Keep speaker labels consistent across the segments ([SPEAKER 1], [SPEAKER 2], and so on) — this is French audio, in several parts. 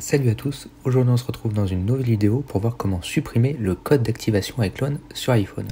[SPEAKER 1] Salut à tous, aujourd'hui on se retrouve dans une nouvelle vidéo pour voir comment supprimer le code d'activation iCloud sur iPhone.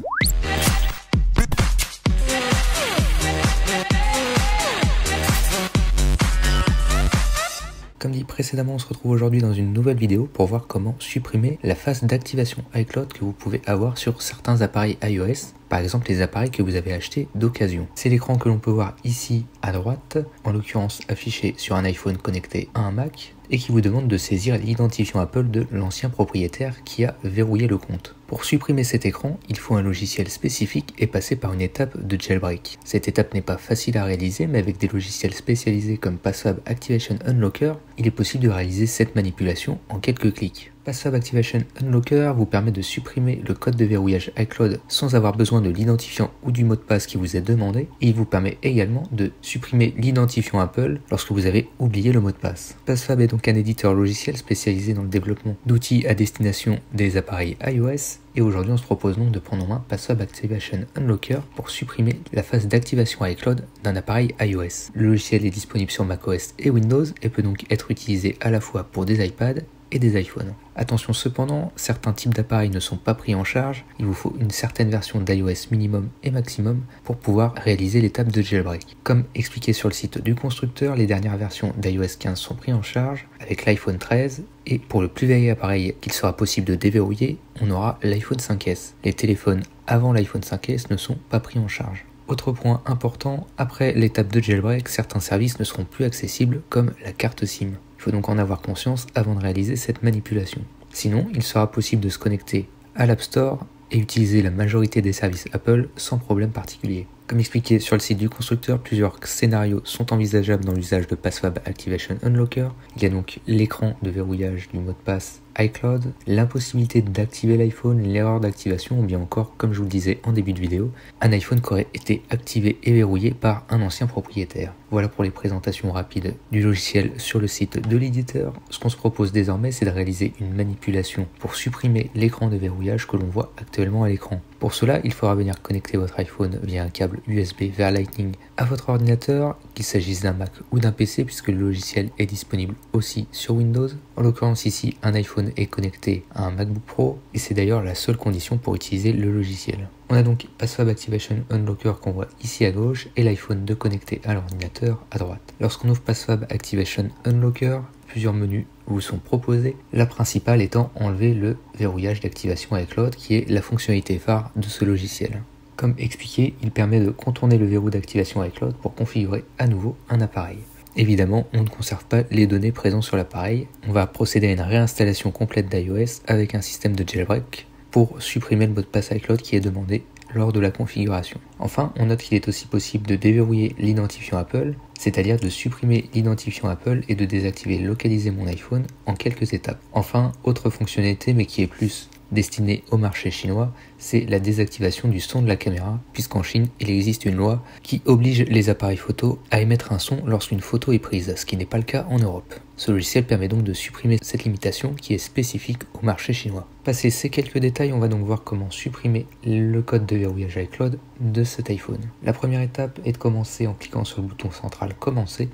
[SPEAKER 1] Comme dit précédemment, on se retrouve aujourd'hui dans une nouvelle vidéo pour voir comment supprimer la phase d'activation iCloud que vous pouvez avoir sur certains appareils iOS, par exemple les appareils que vous avez achetés d'occasion. C'est l'écran que l'on peut voir ici à droite, en l'occurrence affiché sur un iPhone connecté à un Mac, et qui vous demande de saisir l'identifiant Apple de l'ancien propriétaire qui a verrouillé le compte. Pour supprimer cet écran, il faut un logiciel spécifique et passer par une étape de jailbreak. Cette étape n'est pas facile à réaliser, mais avec des logiciels spécialisés comme PassFab Activation Unlocker, il est possible de réaliser cette manipulation en quelques clics. PassFab Activation Unlocker vous permet de supprimer le code de verrouillage iCloud sans avoir besoin de l'identifiant ou du mot de passe qui vous est demandé, et il vous permet également de supprimer l'identifiant Apple lorsque vous avez oublié le mot de passe. PassFab est donc un éditeur logiciel spécialisé dans le développement d'outils à destination des appareils iOS, et aujourd'hui on se propose donc de prendre en main PassFab Activation Unlocker pour supprimer la phase d'activation iCloud d'un appareil iOS. Le logiciel est disponible sur macOS et Windows et peut donc être utilisé à la fois pour des iPads et des iPhones. Attention cependant, certains types d'appareils ne sont pas pris en charge, il vous faut une certaine version d'iOS minimum et maximum pour pouvoir réaliser l'étape de jailbreak. Comme expliqué sur le site du constructeur, les dernières versions d'iOS 15 sont prises en charge avec l'iPhone 13 et pour le plus vieil appareil qu'il sera possible de déverrouiller, on aura l'iPhone 5S. Les téléphones avant l'iPhone 5S ne sont pas pris en charge. Autre point important, après l'étape de jailbreak, certains services ne seront plus accessibles comme la carte SIM. Il faut donc en avoir conscience avant de réaliser cette manipulation. Sinon, il sera possible de se connecter à l'App Store et utiliser la majorité des services Apple sans problème particulier. Comme expliqué sur le site du constructeur, plusieurs scénarios sont envisageables dans l'usage de PassFab Activation Unlocker. Il y a donc l'écran de verrouillage du mot de passe iCloud, l'impossibilité d'activer l'iPhone, l'erreur d'activation ou bien encore, comme je vous le disais en début de vidéo, un iPhone qui aurait été activé et verrouillé par un ancien propriétaire. Voilà pour les présentations rapides du logiciel sur le site de l'éditeur. Ce qu'on se propose désormais, c'est de réaliser une manipulation pour supprimer l'écran de verrouillage que l'on voit actuellement à l'écran. Pour cela, il faudra venir connecter votre iPhone via un câble USB vers Lightning à votre ordinateur, qu'il s'agisse d'un Mac ou d'un PC puisque le logiciel est disponible aussi sur Windows. En l'occurrence ici, un iPhone est connecté à un MacBook Pro et c'est d'ailleurs la seule condition pour utiliser le logiciel. On a donc PassFab Activation Unlocker qu'on voit ici à gauche et l'iPhone de connecté à l'ordinateur à droite. Lorsqu'on ouvre PassFab Activation Unlocker, plusieurs menus vous sont proposés, la principale étant enlever le verrouillage d'activation iCloud qui est la fonctionnalité phare de ce logiciel. Comme expliqué, il permet de contourner le verrou d'activation iCloud pour configurer à nouveau un appareil. Évidemment, on ne conserve pas les données présentes sur l'appareil, on va procéder à une réinstallation complète d'iOS avec un système de jailbreak pour supprimer le mot de passe iCloud qui est demandé lors de la configuration. Enfin, on note qu'il est aussi possible de déverrouiller l'identifiant Apple, c'est-à-dire de supprimer l'identifiant Apple et de désactiver localiser mon iPhone en quelques étapes. Enfin, autre fonctionnalité mais qui est plus destinée au marché chinois, c'est la désactivation du son de la caméra, puisqu'en Chine, il existe une loi qui oblige les appareils photo à émettre un son lorsqu'une photo est prise, ce qui n'est pas le cas en Europe. Ce logiciel permet donc de supprimer cette limitation qui est spécifique au marché chinois. Passé ces quelques détails, on va donc voir comment supprimer le code de verrouillage iCloud de cet iPhone. La première étape est de commencer en cliquant sur le bouton central Commencer.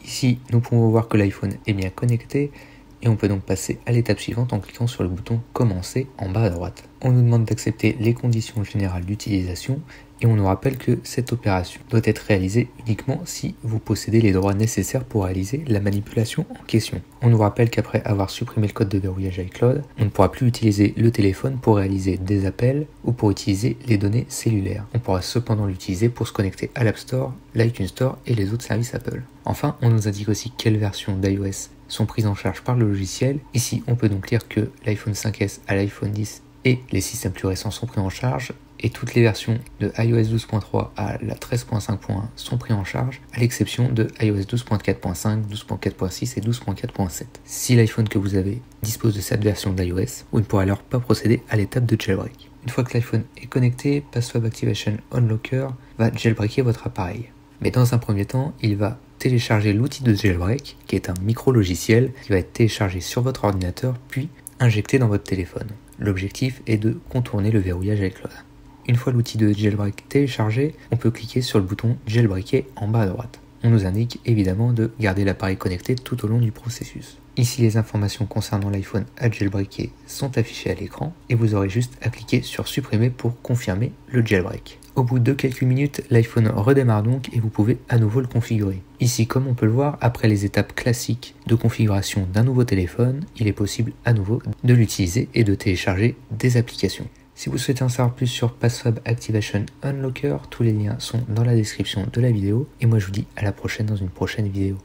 [SPEAKER 1] Ici, nous pouvons voir que l'iPhone est bien connecté et on peut donc passer à l'étape suivante en cliquant sur le bouton Commencer en bas à droite. On nous demande d'accepter les conditions générales d'utilisation et on nous rappelle que cette opération doit être réalisée uniquement si vous possédez les droits nécessaires pour réaliser la manipulation en question. On nous rappelle qu'après avoir supprimé le code de verrouillage iCloud, on ne pourra plus utiliser le téléphone pour réaliser des appels ou pour utiliser les données cellulaires. On pourra cependant l'utiliser pour se connecter à l'App Store, l'iTunes Store et les autres services Apple. Enfin, on nous indique aussi quelles versions d'iOS sont prises en charge par le logiciel. Ici, on peut donc lire que l'iPhone 5S à l'iPhone 10 et les systèmes plus récents sont pris en charge et toutes les versions de iOS 12.3 à la 13.5.1 sont pris en charge à l'exception de iOS 12.4.5, 12.4.6 et 12.4.7. Si l'iPhone que vous avez dispose de cette version d'iOS, vous ne pourrez alors pas procéder à l'étape de jailbreak. Une fois que l'iPhone est connecté, PassFab Activation Unlocker va jailbreaker votre appareil. Mais dans un premier temps, il va télécharger l'outil de jailbreak, qui est un micro-logiciel qui va être téléchargé sur votre ordinateur, puis injecté dans votre téléphone. L'objectif est de contourner le verrouillage iCloud. Une fois l'outil de jailbreak téléchargé, on peut cliquer sur le bouton jailbreaker en bas à droite. on nous indique évidemment de garder l'appareil connecté tout au long du processus. Ici, les informations concernant l'iPhone à jailbreaker sont affichées à l'écran et vous aurez juste à cliquer sur supprimer pour confirmer le jailbreak. Au bout de quelques minutes, l'iPhone redémarre donc et vous pouvez à nouveau le configurer. Ici, comme on peut le voir, après les étapes classiques de configuration d'un nouveau téléphone, il est possible à nouveau de l'utiliser et de télécharger des applications. Si vous souhaitez en savoir plus sur PassWeb Activation Unlocker, tous les liens sont dans la description de la vidéo et moi je vous dis à la prochaine dans une prochaine vidéo.